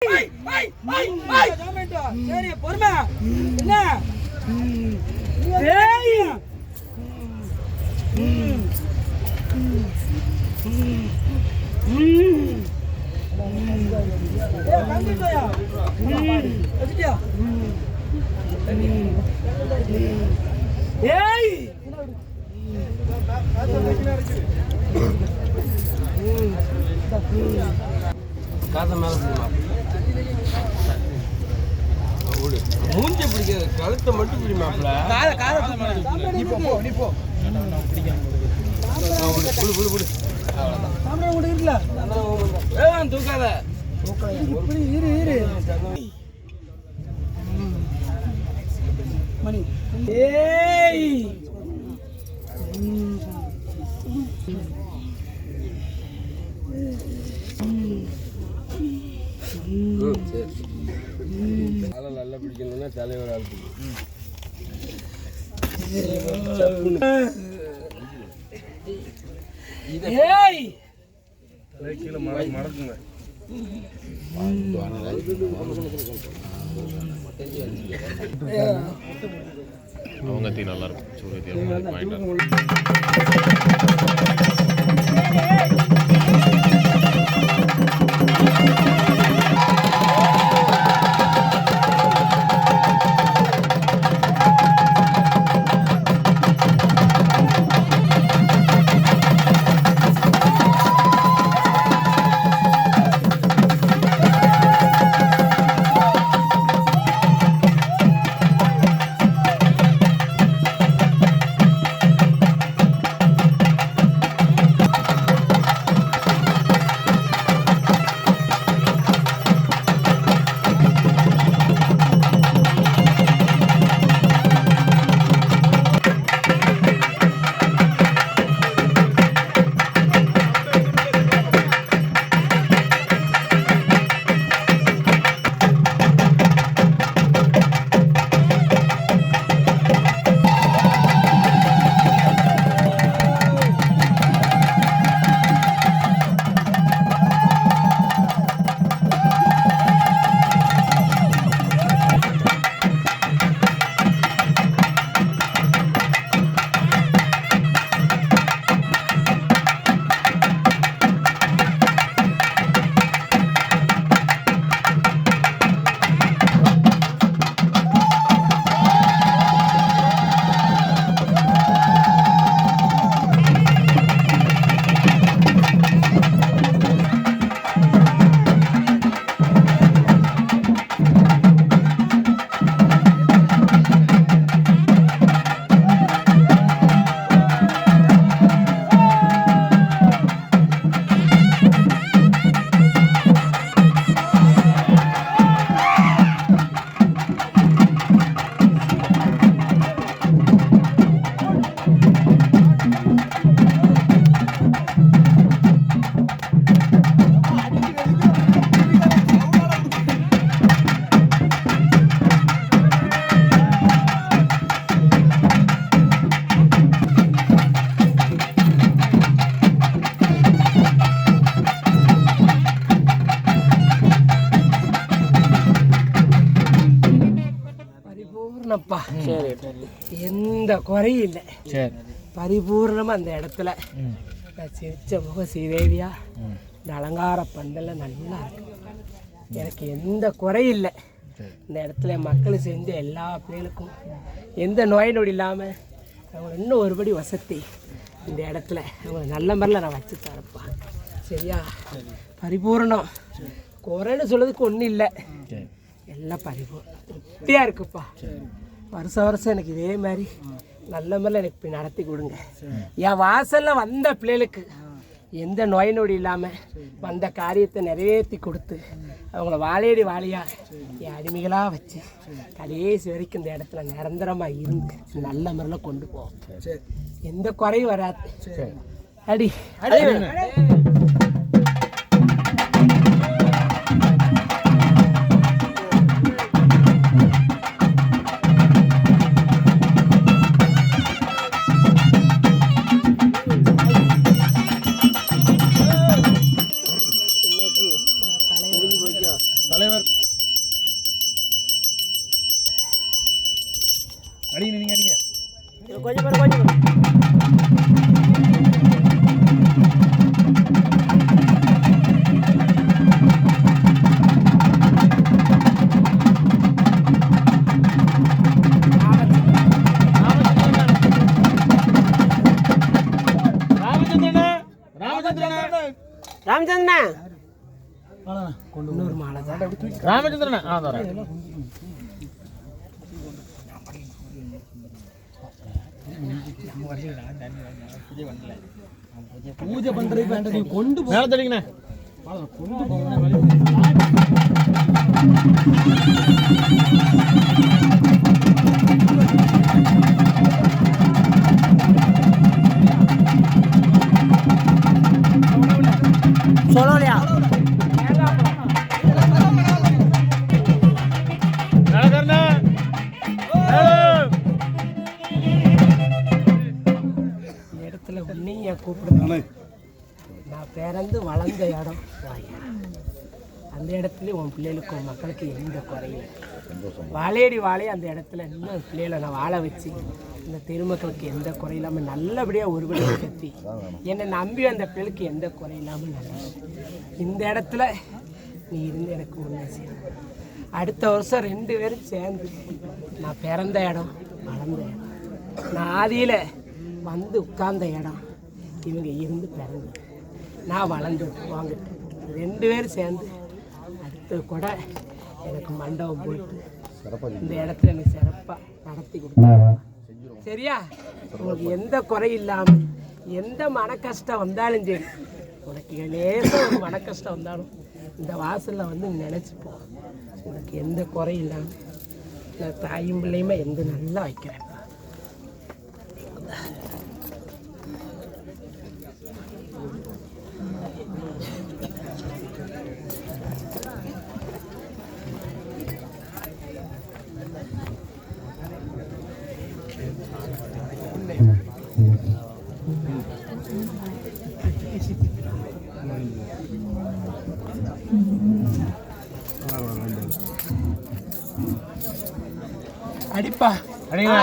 சரி பொறுமை என்ன காதை மேல மூஞ்சி பிடிக்காது, கழுத்தை மட்டும் பிடிமாப்ல. தூக்காத மணி நல்லா பிடிக்கணும்னா தலைவர் ஆள் கீழே மடக்குங்க. அவங்க தீ நல்லா இருக்கும். சூரிய எந்த குறையும் இல்லை. பரிபூர்ணமா அந்த இடத்துல நான் சிரிச்ச முக ஸ்ரீதேவியா இந்த அலங்கார பந்தல நல்லா இருக்கு. எனக்கு எந்த குறையும் இல்லை. இந்த இடத்துல மக்கள் செஞ்ச எல்லா பிள்ளைகளுக்கும் எந்த நோய் நொடி இல்லாமல் அவங்க இன்னும் ஒருபடி வசதி இந்த இடத்துல அவங்க நல்ல மாதிரில நான் வச்சு தரப்பா. சரியா? பரிபூர்ணம். குறைன்னு சொல்றதுக்கு ஒன்றும் இல்லை. எல்லாம் பரிபூர்ணம் திருப்தியாக இருக்குப்பா. வருஷம் வருஷம் எனக்கு இதே மாதிரி நல்ல மாதிரில எனக்கு இப்படி நடத்தி கொடுங்க. என் வாசலில் வந்த பிள்ளைகளுக்கு எந்த நோய் நொடி இல்லாமல் வந்த காரியத்தை நிறைவேற்றி கொடுத்து அவங்கள வாழையடி வாழையாக என் அடிமைகளாக வச்சு கடைசி வரைக்கும் இந்த இடத்துல நிரந்தரமாக இருந்து நல்ல முறையில் கொண்டு போவோம். எந்த குறையும் வராது. அடி அடி ராமச்சந்திரனா இன்னொரு மாலை தான் ராமச்சந்திரனா பூஜை பண்றதுக்கு நீ கொண்டு மேல தள்ளிங்கண்ணே கொண்டு சொல்லலையா இடத்துல உன்னைய கூப்பிடுறேன். நான் பிறந்து வளர்ந்த இடம் அந்த இடத்துல உன் பிள்ளைகளுக்கு உன் மக்களுக்கு எந்த குறையும் வாழையடி வாழையை அந்த இடத்துல இன்னும் பிள்ளைகளை நான் வாழ வச்சு இந்த திருமக்களுக்கு எந்த குறை இல்லாமல் நல்லபடியாக ஒருபடி கட்டி என்னை நம்பி அந்த பிள்ளைகளுக்கு எந்த குறை இல்லாமல் நல்ல இந்த இடத்துல நீ இருந்து எனக்கு முன்னே செய்யணும். அடுத்த வருஷம் 2 பேரும் சேர்ந்து நான் பிறந்த இடம் வளர்ந்த இடம் நான் ஆதியில் வந்து உட்கார்ந்த இடம் இவங்க இருந்து பிறந்து நான் வளர்ந்து வாங்க 2 பேரும் சேர்ந்து அடுத்து கூட எனக்கு மண்டபம் போட்டு இந்த இடத்துல எனக்கு சிறப்பாக நடத்தி கொடுத்தாங்க. சரியா? உங்களுக்கு எந்த குறை இல்லாமல் எந்த மன கஷ்டம் வந்தாலும் சரி உனக்கு லேசாக ஒரு மன கஷ்டம் வந்தாலும் இந்த வாசலில் வந்து நினச்சிப்போம். உனக்கு எந்த குறை இல்லாமல் நான் தாயும் பிள்ளையுமே எந்த நல்லா வைக்கிறேன். அடிப்பா அடிங்க